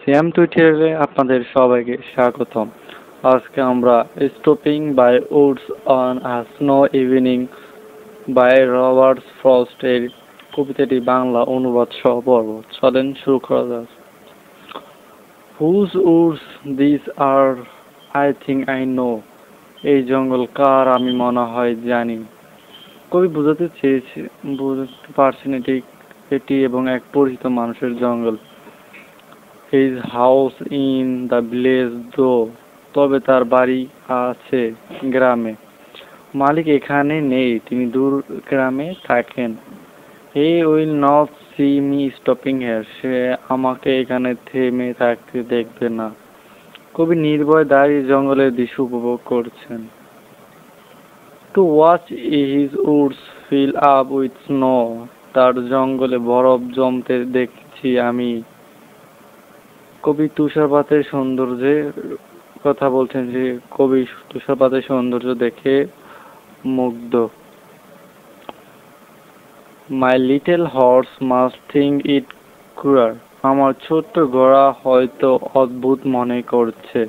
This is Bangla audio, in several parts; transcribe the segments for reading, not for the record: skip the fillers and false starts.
সিয়াম টুইটারে আপনাদের সবাইকে স্বাগতম। আজকে আমরা stopping by woods on a snow evening by Robert Frost এর কবিতাটি বাংলা অনুবাদ সহ পড়ব। চলেন শুরু করা যাক। Whose woods this are I think I know. এই জঙ্গল কার আমি মনে হয় জানি। কবি বুঝতে পারছেন এটি এবং এক পরিচিত মানুষের জঙ্গল। His house in the village though, তবে তার বাড়ি আছে গ্রামে। মালিক এখানে নেই, তিনি দূর গ্রামে থাকেন। He will not see me stopping here, সে আমাকে এখানে থেমে থাকতে দেখবে না। কবি নির্ভয়ে দাঁড়িয়ে জঙ্গলের দৃশ্য উপভোগ করছেন। To watch his woods fill up with snow, তার জঙ্গলে বরফ জমতে দেখছি আমি। কবি তুষারপাতের সৌন্দর্যের কথা বলছেন, যে কবি তুষারপাতের সৌন্দর্য দেখে মুগ্ধ। My little horse must think it queer, আমার ছোট্ট ঘোড়া হয়তো অদ্ভুত মনে করছে।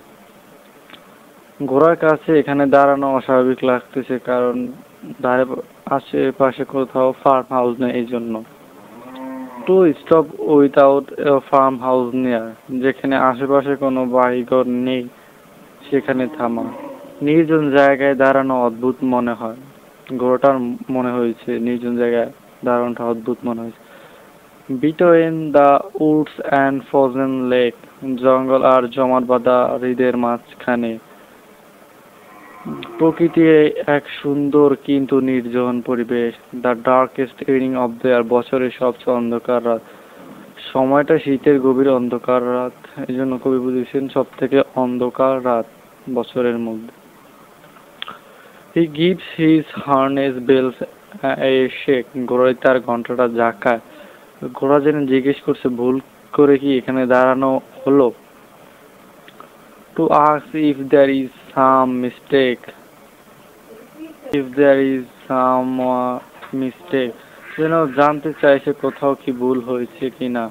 ঘোড়ার কাছে এখানে দাঁড়ানো অস্বাভাবিক লাগতেছে, কারণ ধারে আশেপাশে কোথাও ফার্ম হাউস নেই, এই জন্য। To stop without A farm house near, যেখানে আশেপাশে কোনো বাড়িঘর নেই সেখানে থামা। নির্জন জায়গায় দাঁড়ানো অদ্ভুত মনে হয়। ঘোড়াটার মনে হয়েছে নির্জন জায়গায় দাঁড়ানোটা অদ্ভুত মনে হয়েছে। Between the Woods and frozen lake, জঙ্গল আর জমাট বাঁধা হ্রদের মাঝখানে প্রকৃতি এক সুন্দর কিন্তু নির্জন পরিবেশ। The darkest evening of the year, বছরের সবচেয়ে অন্ধকার রাত। সময়টা শীতের গভীর অন্ধকার রাত, এই জন্য কবি বুঝেছেন সব থেকে অন্ধকার রাত বছরের মধ্যে। He gives his harness bells a shake, ঘোড়ায় তার ঘন্টাটা ঝাঁকায়। ঘোড়া যেন জিজ্ঞেস করছে, ভুল করে কি এখানে দাঁড়ানো হলো? To ask if there is some mistake, if there is some mistake, যেন জানতে চাইছে কোথাও কি ভুল হয়েছে কিনা।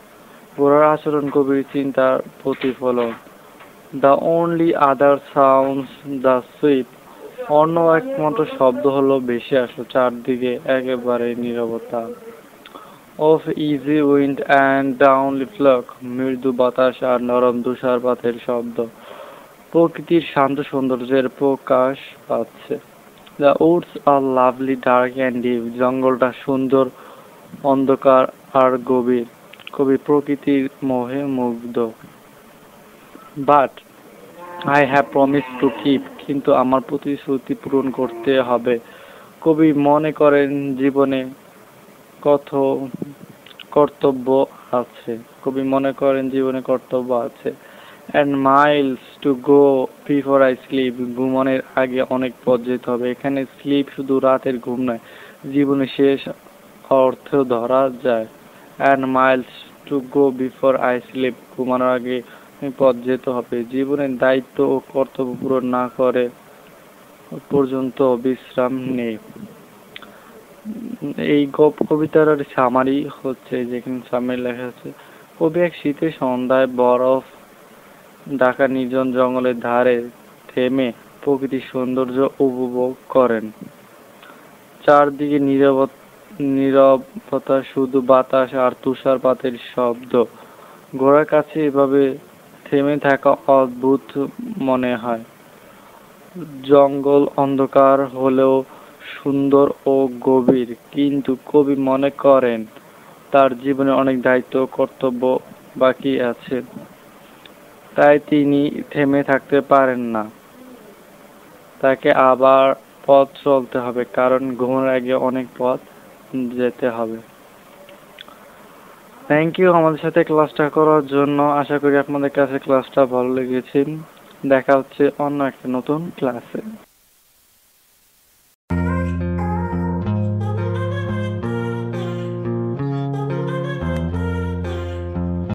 ঘোড়ার আচরণ কবির চিন্তার প্রতিফলন। The only other sounds the sweep, অন্য একমাত্র শব্দ হলো ভেসে আসো, চারদিকে একেবারে নীরবতা। Of easy wind and downy flake, মৃদু বাতাস আর নরম তুষারপাতের শব্দ। প্রকৃতির শান্ত সৌন্দর্যের প্রকাশ পাচ্ছে। The woods are lovely, dark and deep, জঙ্গলটা সুন্দর, অন্ধকার আর গভীর। কবি প্রকৃতির মোহে মুগ্ধ। But I have promised to keep, কিন্তু আমার প্রতিশ্রুতি পূরণ করতে হবে। কবি মনে করেন জীবনে কত কর্তব্য আছে। কবি মনে করেন জীবনে কর্তব্য আছে। And miles to go before I sleep, ঘুমানোর আগে অনেক পথ যেতে হবে। এখানে স্লিপ শুধু রাতের ঘুম নয়, জীবনের শেষ অর্থ ধরা যায়। And miles to go before I sleep, ঘুমানোর আগে পথ যেতে হবে। জীবনের দায়িত্ব ও কর্তব্য পূরণ না করে পর্যন্ত বিশ্রাম নেই। এই কবিতার সামারি হচ্ছে, যেখানে সামনে লেখা আছে, কবি এক শীতের সন্ধ্যায় বরফ ঢাকা নির্জন জঙ্গলের ধারে থেমে প্রকৃতির সৌন্দর্য উপভোগ করেন। চারদিকে নীরবতা, শুধু বাতাস আর তুষারপাতের শব্দ। ঘোড়ার কাছে এভাবে থেমে থাকা অদ্ভুত মনে হয়। জঙ্গল অন্ধকার হলেও সুন্দর ও গভীর, কিন্তু কবি মনে করেন তার জীবনে অনেক দায়িত্ব কর্তব্য বাকি আছে, তাই তিনি থেমে থাকতে পারেন না। তাকে আবার পথ চলতে হবে, কারণ ঘুমানোর আগে অনেক পথ যেতে হবে। থ্যাংক ইউ আমাদের সাথে ক্লাসটা করার জন্য। আশা করি আপনাদের কাছে ক্লাসটা ভালো লেগেছে। দেখা হচ্ছে অন্য একটা নতুন ক্লাসে।